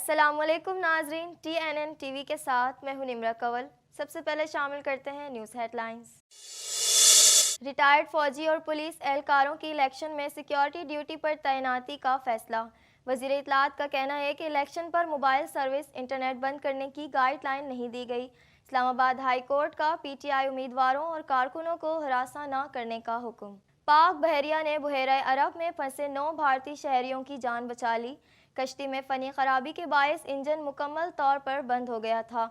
السلام علیکم ناظرین، T N N T V کے ساتھ میں ہوں نمرہ کنول۔ سب سے پہلے شامل کرتے ہیں نیوز ہیڈ لائنز۔ ریٹائرڈ فوجی اور پولیس اہلکاروں کی الیکشن میں سیکیورٹی ڈیوٹی پر تعیناتی کا فیصلہ۔ وزیر اطلاعات کا کہنا ہے کہ الیکشن پر موبائل سروس انٹرنیٹ بند کرنے کی گائیڈ لائن نہیں دی گئی۔ اسلام آباد ہائی کورٹ کا پی ٹی آئی امیدواروں اور کارکنوں کو ہراساں نہ کرنے کا حکم۔ پاک بحریہ نے بحیرہ عرب میں پھنسے 9 بھارتی شہریوں کی جان بچا لی۔ کشتی میں فنی خرابی کے باعث انجن مکمل طور پر بند ہو گیا تھا۔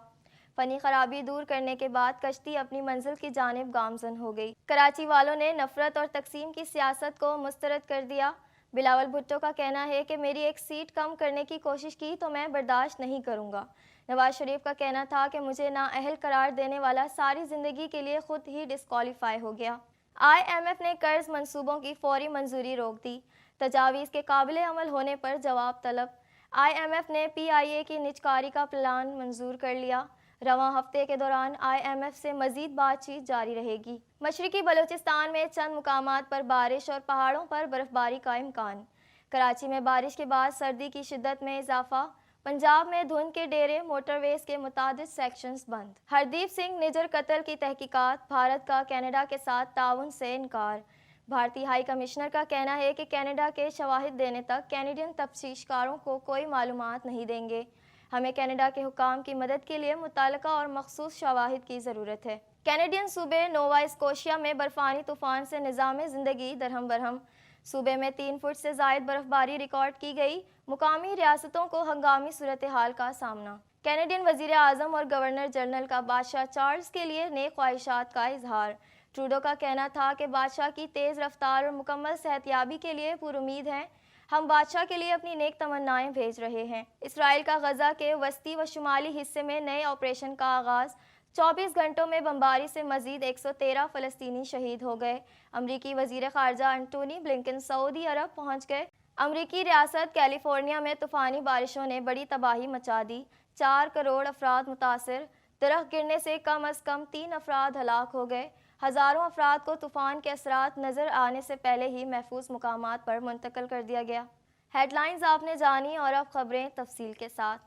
فنی خرابی دور کرنے کے بعد کشتی اپنی منزل کی جانب گامزن ہو گئی۔ کراچی والوں نے نفرت اور تقسیم کی سیاست کو مسترد کر دیا۔ بلاول بھٹو کا کہنا ہے کہ میری ایک سیٹ کم کرنے کی کوشش کی تو میں برداشت نہیں کروں گا۔ نواز شریف کا کہنا تھا کہ مجھے نااہل قرار دینے والا ساری زندگی کے لیے خود ہی ڈسکوالیفائی ہو گیا۔ آئی ایم ایف نے قرض منصوبوں کی فوری منظوری روک دی۔ تجاویز کے قابل عمل ہونے پر جواب طلب۔ آئی ایم ایف نے پی آئی اے کی نجکاری کا پلان منظور کر لیا۔ رواں ہفتے کے دوران آئی ایم ایف سے مزید بات چیت جاری رہے گی۔ مشرقی بلوچستان میں چند مقامات پر بارش اور پہاڑوں پر برف باری کا امکان۔ کراچی میں بارش کے بعد سردی کی شدت میں اضافہ۔ پنجاب میں دھند کے ڈیرے، موٹر ویز کے متعدد سیکشنز بند۔ ہردیپ سنگھ نجر قتل کی تحقیقات، بھارت کا کینیڈا کے ساتھ تعاون سے انکار۔ بھارتی ہائی کمشنر کا کہنا ہے کہ کینیڈا کے شواہد دینے تک کینیڈین تفتیش کاروں کو کوئی معلومات نہیں دیں گے۔ ہمیں کینیڈا کے حکام کی مدد کے لیے متعلقہ اور مخصوص شواہد کی ضرورت ہے۔ کینیڈین صوبے نووا اسکوشیا میں برفانی طوفان سے نظام زندگی درہم برہم۔ صوبے میں 3 فٹ سے زائد برف باری ریکارڈ کی گئی۔ مقامی ریاستوں کو ہنگامی صورتحال کا سامنا۔ کینیڈین وزیر اعظم اور گورنر جنرل کا بادشاہ چارلس کے لیے نیک خواہشات کا اظہار۔ ٹروڈو کا کہنا تھا کہ بادشاہ کی تیز رفتار اور مکمل صحت یابی کے لیے پر امید ہیں۔ ہم بادشاہ کے لیے اپنی نیک تمنائیں بھیج رہے ہیں۔ اسرائیل کا غزہ کے وسطی و شمالی حصے میں نئے آپریشن کا آغاز۔ 24 گھنٹوں میں بمباری سے مزید 113 فلسطینی شہید ہو گئے۔ امریکی وزیر خارجہ انٹونی بلنکن سعودی عرب پہنچ گئے۔ امریکی ریاست کیلیفورنیا میں طوفانی بارشوں نے بڑی تباہی مچا دی۔ 4 کروڑ افراد متاثر۔ درخت گرنے سے کم از کم 3 افراد ہلاک ہو گئے۔ ہزاروں افراد کو طوفان کے اثرات نظر آنے سے پہلے ہی محفوظ مقامات پر منتقل کر دیا گیا۔ ہیڈ لائنز آپ نے جانی اور اب خبریں تفصیل کے ساتھ۔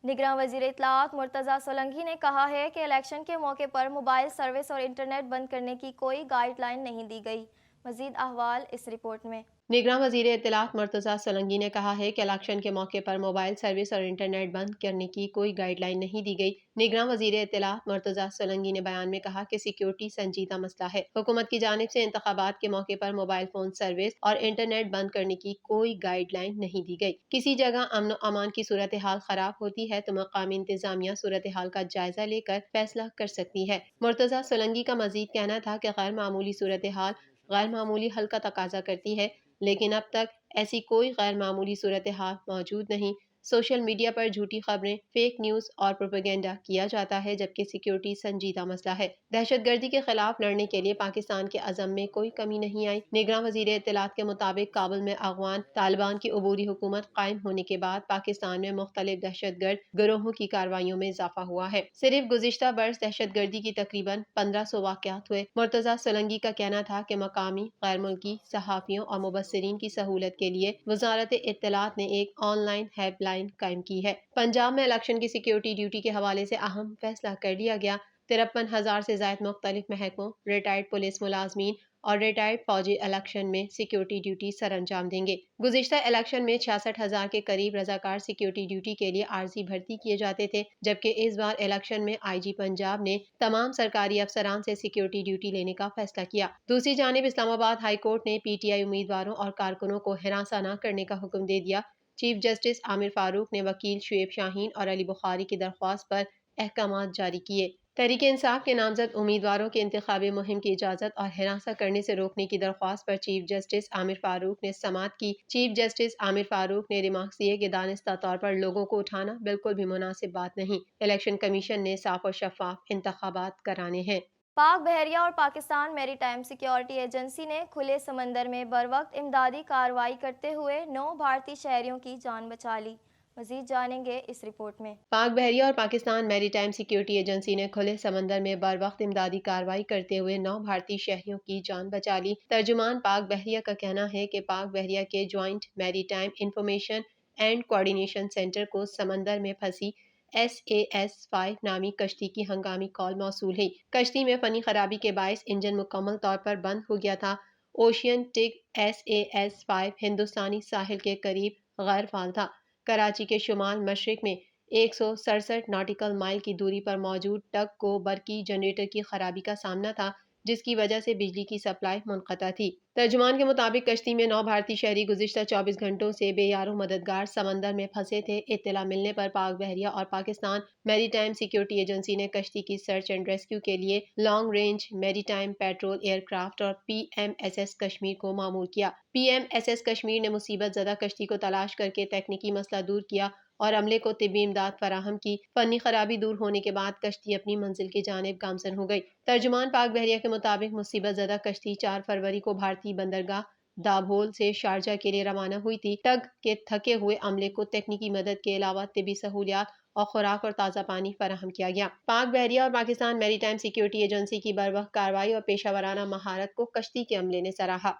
نگراں وزیر اطلاعات مرتضیٰ سولنگی نے کہا ہے کہ الیکشن کے موقع پر موبائل سروس اور انٹرنیٹ بند کرنے کی کوئی گائیڈ لائن نہیں دی گئی۔ مزید احوال اس رپورٹ میں۔ نگراں وزیر اطلاعات مرتضیٰ سولنگی نے کہا ہے کہ الیکشن کے موقع پر موبائل سروس اور انٹرنیٹ بند کرنے کی کوئی گائیڈ لائن نہیں دی گئی۔ نگراں وزیر اطلاعات مرتضیٰ سولنگی نے بیان میں کہا کہ سیکیورٹی سنجیدہ مسئلہ ہے۔ حکومت کی جانب سے انتخابات کے موقع پر موبائل فون سروس اور انٹرنیٹ بند کرنے کی کوئی گائیڈ لائن نہیں دی گئی۔ کسی جگہ امن و امان کی صورتحال خراب ہوتی ہے تو مقامی انتظامیہ صورتحال کا جائزہ لے کر فیصلہ کر سکتی ہے۔ مرتضیٰ سولنگی کا مزید کہنا تھا کہ غیر معمولی صورتحال غیر معمولی حل کا تقاضا کرتی ہے، لیکن اب تک ایسی کوئی غیر معمولی صورتحال موجود نہیں۔ سوشل میڈیا پر جھوٹی خبریں، فیک نیوز اور پروپیگنڈا کیا جاتا ہے، جبکہ سیکیورٹی سنجیدہ مسئلہ ہے۔ دہشت گردی کے خلاف لڑنے کے لیے پاکستان کے عزم میں کوئی کمی نہیں آئی۔ نگراں وزیر اطلاعات کے مطابق کابل میں افغان طالبان کی عبوری حکومت قائم ہونے کے بعد پاکستان میں مختلف دہشت گرد گروہوں کی کارروائیوں میں اضافہ ہوا ہے۔ صرف گزشتہ برس دہشت گردی کی تقریباً 1500 واقعات ہوئے۔ مرتضیٰ سولنگی کا کہنا تھا کہ مقامی، غیر ملکی صحافیوں اور مبصرین کی سہولت کے لیے وزارت اطلاعات نے ایک آن لائن ہیلپ لائن قائم کی ہے۔ پنجاب میں الیکشن کی سیکیورٹی ڈیوٹی کے حوالے سے اہم فیصلہ کر لیا گیا۔ 53,000 سے زائد مختلف محکموں، ریٹائرڈ پولیس ملازمین اور ریٹائرڈ فوجی الیکشن میں سیکیورٹی ڈیوٹی سر انجام دیں گے۔ گزشتہ الیکشن میں 66,000 کے قریب رضاکار سیکیورٹی ڈیوٹی کے لیے عارضی بھرتی کیے جاتے تھے، جبکہ اس بار الیکشن میں آئی جی پنجاب نے تمام سرکاری افسران سے سیکیورٹی ڈیوٹی لینے کا فیصلہ کیا۔ دوسری جانب اسلام آباد ہائی کورٹ نے پی ٹی آئی امیدواروں اور کارکنوں کو ہراساں نہ کرنے کا حکم دے دیا۔ چیف جسٹس عامر فاروق نے وکیل شعیب شاہین اور علی بخاری کی درخواست پر احکامات جاری کیے۔ تحریک انصاف کے نامزد امیدواروں کی انتخابی مہم کی اجازت اور ہراساں کرنے سے روکنے کی درخواست پر چیف جسٹس عامر فاروق نے سماعت کی۔ چیف جسٹس عامر فاروق نے ریمارکس دیے کہ دانستہ طور پر لوگوں کو اٹھانا بالکل بھی مناسب بات نہیں۔ الیکشن کمیشن نے صاف اور شفاف انتخابات کرانے ہیں۔ پاک بحریہ اور پاکستان میری ٹائم سیکیورٹی ایجنسی نے کھلے سمندر میں بروقت امدادی کارروائی کرتے ہوئے 9 بھارتی شہریوں کی جان بچا لی۔ مزید جانیں گے اس رپورٹ میں۔ پاک بحریہ اور پاکستان میری ٹائم سیکیورٹی ایجنسی نے کھلے سمندر میں بروقت امدادی کارروائی کرتے ہوئے 9 بھارتی شہریوں کی جان بچا لی۔ ترجمان پاک بحریہ کا کہنا ہے کہ پاک بحریہ کے جوائنٹ میری time information and coordination centre کو سمندر میں پھنسی SAS-5 نامی کشتی کی ہنگامی کال موصول ہے۔ کشتی میں فنی خرابی کے باعث انجن مکمل طور پر بند ہو گیا تھا۔ اوشین ٹگ SAS-5 ہندوستانی ساحل کے قریب غیر فعال تھا۔ کراچی کے شمال مشرق میں 167 ناٹیکل مائل کی دوری پر موجود ٹگ کو برقی جنریٹر کی خرابی کا سامنا تھا، جس کی وجہ سے بجلی کی سپلائی منقطع تھی۔ ترجمان کے مطابق کشتی میں 9 بھارتی شہری گزشتہ 24 گھنٹوں سے بے یار و مددگار سمندر میں پھنسے تھے۔ اطلاع ملنے پر پاک بحریہ اور پاکستان میری ٹائم سیکیورٹی ایجنسی نے کشتی کی سرچ اینڈ ریسکیو کے لیے لانگ رینج میری ٹائم پیٹرول ایئر کرافٹ اور PMSS کشمیر کو مامور کیا۔ PMSS کشمیر نے مصیبت زدہ کشتی کو تلاش کر کے تکنیکی مسئلہ دور کیا اور عملے کو طبی امداد فراہم کی۔ فنی خرابی دور ہونے کے بعد کشتی اپنی منزل کی جانب گامزن ہو گئی۔ ترجمان پاک بحریہ کے مطابق مصیبت زدہ کشتی 4 فروری کو بھارتی بندرگاہ دابھول سے شارجہ کے لیے روانہ ہوئی تھی۔ ٹگ کے تھکے ہوئے عملے کو تکنیکی مدد کے علاوہ طبی سہولیات اور خوراک اور تازہ پانی فراہم کیا گیا۔ پاک بحریہ اور پاکستان میری ٹائم سیکیورٹی ایجنسی کی بروقت کارروائی اور پیشہ ورانہ مہارت کو کشتی کے عملے نے سراہا۔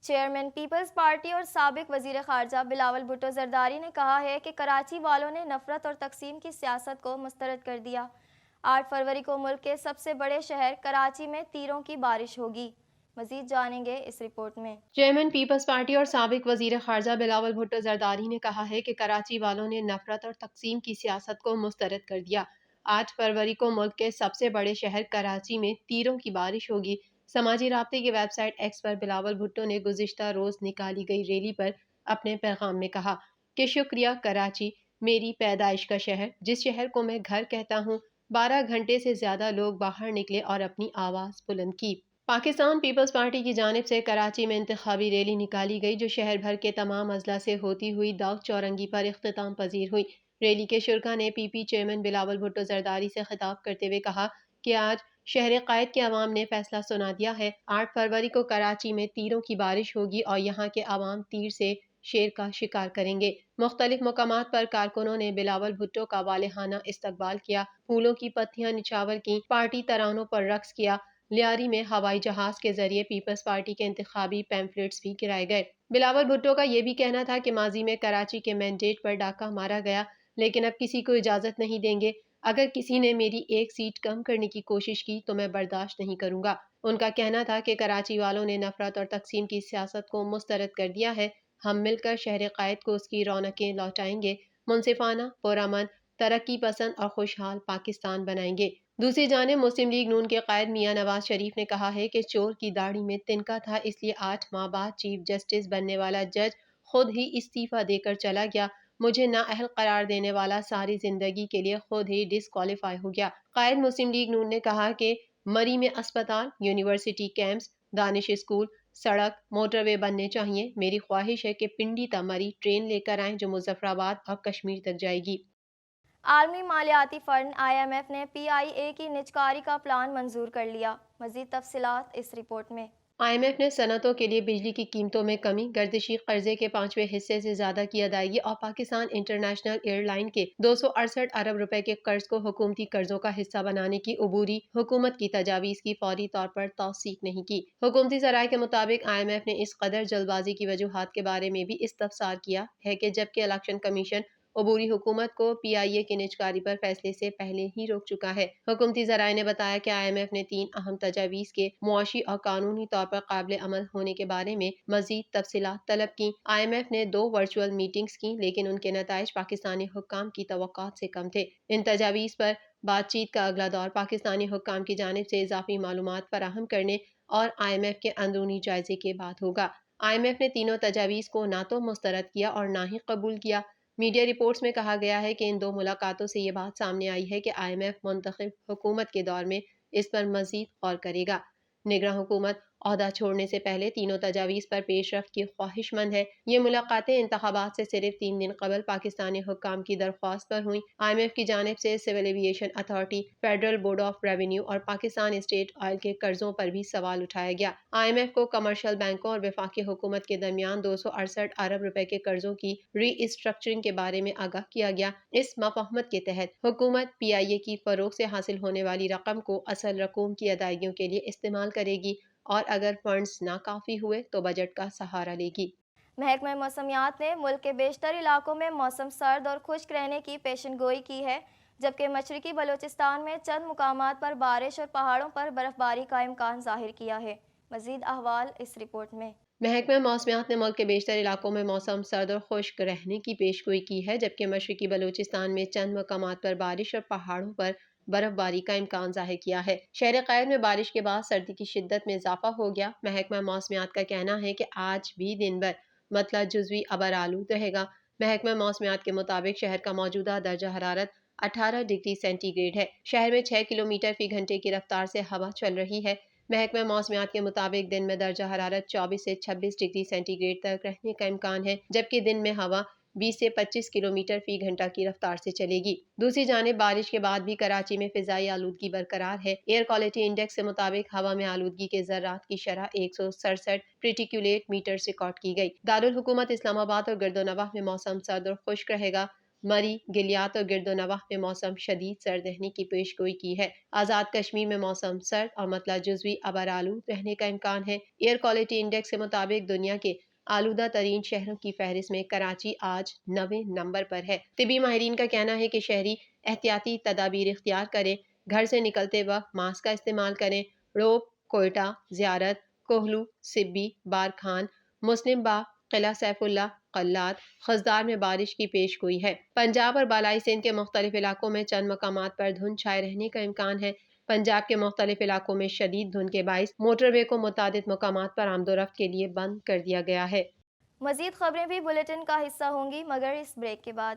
چیئرمین پیپلز پارٹی اور سابق وزیر خارجہ بلاول بھٹو زرداری نے کہا ہے کہ کراچی والوں نے نفرت اور تقسیم کی سیاست کو مسترد کر دیا۔ 8 فروری کو ملک کے سب سے بڑے شہر کراچی میں تیروں کی بارش ہوگی۔ مزید جانیں گے اس رپورٹ میں۔ چیئرمین پیپلز پارٹی اور سابق وزیر خارجہ بلاول بھٹو زرداری نے کہا ہے کہ کراچی والوں نے نفرت اور تقسیم کی سیاست کو مسترد کر دیا۔ 8 فروری کو ملک کے سب سے بڑے شہر کراچی میں تیروں کی بارش ہوگی۔ سماجی رابطے کی ویب سائٹ ایکس پر بلاول بھٹو نے گزشتہ روز نکالی گئی ریلی پر اپنے پیغام میں کہا کہ شکریہ کراچی، میری پیدائش کا شہر، جس شہر کو میں گھر کہتا ہوں۔ 12 گھنٹے سے زیادہ لوگ باہر نکلے اور اپنی آواز بلند کی۔ پاکستان پیپلز پارٹی کی جانب سے کراچی میں انتخابی ریلی نکالی گئی جو شہر بھر کے تمام اضلاع سے ہوتی ہوئی داؤد چورنگی پر اختتام پذیر ہوئی۔ ریلی کے شرکاء نے PP چیئرمین بلاول بھٹو زرداری سے خطاب کرتے ہوئے کہا کہ آج شہر قائد کے عوام نے فیصلہ سنا دیا ہے۔ 8 فروری کو کراچی میں تیروں کی بارش ہوگی اور یہاں کے عوام تیر سے شیر کا شکار کریں گے۔ مختلف مقامات پر کارکنوں نے بلاول بھٹو کا والہانہ استقبال کیا، پھولوں کی پتیاں نچھاور کیں، پارٹی ترانوں پر رقص کیا۔ لیاری میں ہوائی جہاز کے ذریعے پیپلز پارٹی کے انتخابی پیمفلیٹس بھی گرائے گئے۔ بلاول بھٹو کا یہ بھی کہنا تھا کہ ماضی میں کراچی کے مینڈیٹ پر ڈاکہ مارا گیا، لیکن اب کسی کو اجازت نہیں دیں گے۔ اگر کسی نے میری ایک سیٹ کم کرنے کی کوشش کی تو میں برداشت نہیں کروں گا۔ ان کا کہنا تھا کہ کراچی والوں نے نفرت اور تقسیم کی سیاست کو مسترد کر دیا ہے۔ ہم مل کر شہر قائد کو اس کی رونقیں لوٹائیں گے، منصفانہ، پرامن، ترقی پسند اور خوشحال پاکستان بنائیں گے۔ دوسری جانب مسلم لیگ نون کے قائد میاں نواز شریف نے کہا ہے کہ چور کی داڑھی میں تنکا تھا، اس لیے 8 ماہ بعد چیف جسٹس بننے والا جج خود ہی استعفیٰ دے کر چلا گیا۔ مجھے نااہل قرار دینے والا ساری زندگی کے لیے خود ہی ڈسکوالیفائی ہو گیا۔ قائد مسلم لیگ نون نے کہا کہ مری میں اسپتال، یونیورسٹی کیمپس، دانش اسکول، سڑک، موٹر وے بننے چاہیے۔ میری خواہش ہے کہ پنڈی تا مری ٹرین لے کر آئیں جو مظفرآباد اور کشمیر تک جائے گی۔ عالمی مالیاتی فنڈ IMF نے PIA کی نجکاری کا پلان منظور کر لیا۔ مزید تفصیلات اس رپورٹ میں۔ IMF نے صنعتوں کے لیے بجلی کی قیمتوں میں کمی، گردشی قرضے کے 5ویں حصے سے زیادہ کی ادائیگی اور پاکستان انٹرنیشنل ایئر لائن کے 268 ارب روپے کے قرض کو حکومتی قرضوں کا حصہ بنانے کی عبوری حکومت کی تجاویز کی فوری طور پر توثیق نہیں کی۔ حکومتی ذرائع کے مطابق IMF نے اس قدر جلد بازی کی وجوہات کے بارے میں بھی استفسار کیا ہے کہ جبکہ الیکشن کمیشن عبوری حکومت کو PIA کی نجکاری پر فیصلے سے پہلے ہی روک چکا ہے۔ حکومتی ذرائع نے بتایا کہ IMF نے 3 اہم تجاویز کے معاشی اور قانونی طور پر قابل عمل ہونے کے بارے میں مزید تفصیلات طلب کیں۔ IMF نے 2 ورچوئل میٹنگز کیں لیکن ان کے نتائج پاکستانی حکام کی توقعات سے کم تھے۔ ان تجاویز پر بات چیت کا اگلا دور پاکستانی حکام کی جانب سے اضافی معلومات فراہم کرنے اور IMF کے اندرونی جائزے کے بعد ہوگا۔ IMF نے تینوں تجاویز کو نہ تو مسترد کیا اور نہ ہی قبول کیا۔ میڈیا رپورٹس میں کہا گیا ہے کہ ان 2 ملاقاتوں سے یہ بات سامنے آئی ہے کہ IMF منتخب حکومت کے دور میں اس پر مزید غور کرے گا۔ نگراں حکومت عہدہ چھوڑنے سے پہلے تینوں تجاویز پر پیش رفت کی خواہش مند ہے۔ یہ ملاقاتیں انتخابات سے صرف 3 دن قبل پاکستانی حکام کی درخواست پر ہوئیں۔ IMF کی جانب سے civil aviation authority, federal board of revenue اور پاکستان اسٹیٹ آئل کے قرضوں پر بھی سوال اٹھایا گیا۔ IMF کو کمرشل بینکوں اور وفاقی حکومت کے درمیان 268 ارب روپے کے قرضوں کی ری اسٹرکچرنگ کے بارے میں آگاہ کیا گیا۔ اس مفاہمت کے تحت حکومت PIA کی فروغ سے حاصل ہونے والی رقم کو اصل رقوم کی ادائیگیوں کے لیے استعمال کرے گی اور اگر فنڈز ناکافی ہوئے تو بجٹ کا سہارا لے گی۔ محکمہ موسمیات نے ملک کے بیشتر علاقوں میں موسم سرد اور خشک رہنے کی پیشن گوئی کی ہے، جبکہ مشرقی بلوچستان میں چند مقامات پر بارش اور پہاڑوں پر برف باری کا امکان ظاہر کیا ہے۔ مزید احوال اس رپورٹ میں۔ محکمہ موسمیات نے ملک کے بیشتر علاقوں میں موسم سرد اور خشک رہنے کی پیش گوئی کی ہے، جبکہ مشرقی بلوچستان میں چند مقامات پر بارش اور پہاڑوں پر برف باری کا امکان ظاہر کیا ہے۔ شہر قائد میں بارش کے بعد سردی کی شدت میں اضافہ ہو گیا۔ محکمہ موسمیات کا کہنا ہے کہ آج بھی دن بھر مطلع جزوی ابر آلود رہے گا۔ محکمہ موسمیات کے مطابق شہر کا موجودہ درجہ حرارت 18 ڈگری سینٹی گریڈ ہے۔ شہر میں 6 کلومیٹر فی گھنٹے کی رفتار سے ہوا چل رہی ہے۔ محکمہ موسمیات کے مطابق دن میں درجہ حرارت 24 سے 26 ڈگری سینٹی گریڈ تک رہنے کا امکان ہے، جبکہ دن میں ہوا 20 سے 25 کلومیٹر فی گھنٹہ کی رفتار سے چلے گی۔ دوسری جانب بارش کے بعد بھی کراچی میں فضائی آلودگی برقرار ہے۔ ایئر کوالٹی انڈیکس کے مطابق ہوا میں آلودگی کے ذرات کی شرح 167 پریٹیکولیٹ میٹرز ریکارڈ کی گئی۔ دارالحکومت اسلام آباد اور گرد و نواح میں موسم سرد اور خشک رہے گا۔ مری، گلیات اور گرد و نواح میں موسم شدید سرد رہنے کی پیش گوئی کی ہے۔ آزاد کشمیر میں موسم سرد اور مطلع جزوی ابر آلود رہنے کا امکان ہے۔ ایئر کوالٹی انڈیکس کے مطابق دنیا کے آلودہ ترین شہروں کی فہرست میں کراچی آج 9ویں نمبر پر ہے۔ طبی ماہرین کا کہنا ہے کہ شہری احتیاطی تدابیر اختیار کریں، گھر سے نکلتے وقت ماسک کا استعمال کریں۔ روپ، کوئٹہ، زیارت، کوہلو، سبی، بارکھان، مسلم باغ، قلعہ سیف اللہ، قلات، خزدار میں بارش کی پیش گوئی ہے۔ پنجاب اور بالائی سندھ کے مختلف علاقوں میں چند مقامات پر دھند چھائے رہنے کا امکان ہے۔ پنجاب کے مختلف علاقوں میں شدید دھند کے باعث موٹر وے کو متعدد مقامات پر آمد و رفت کے لیے بند کر دیا گیا ہے۔ مزید خبریں بھی بلیٹن کا حصہ ہوں گی، مگر اس بریک کے بعد۔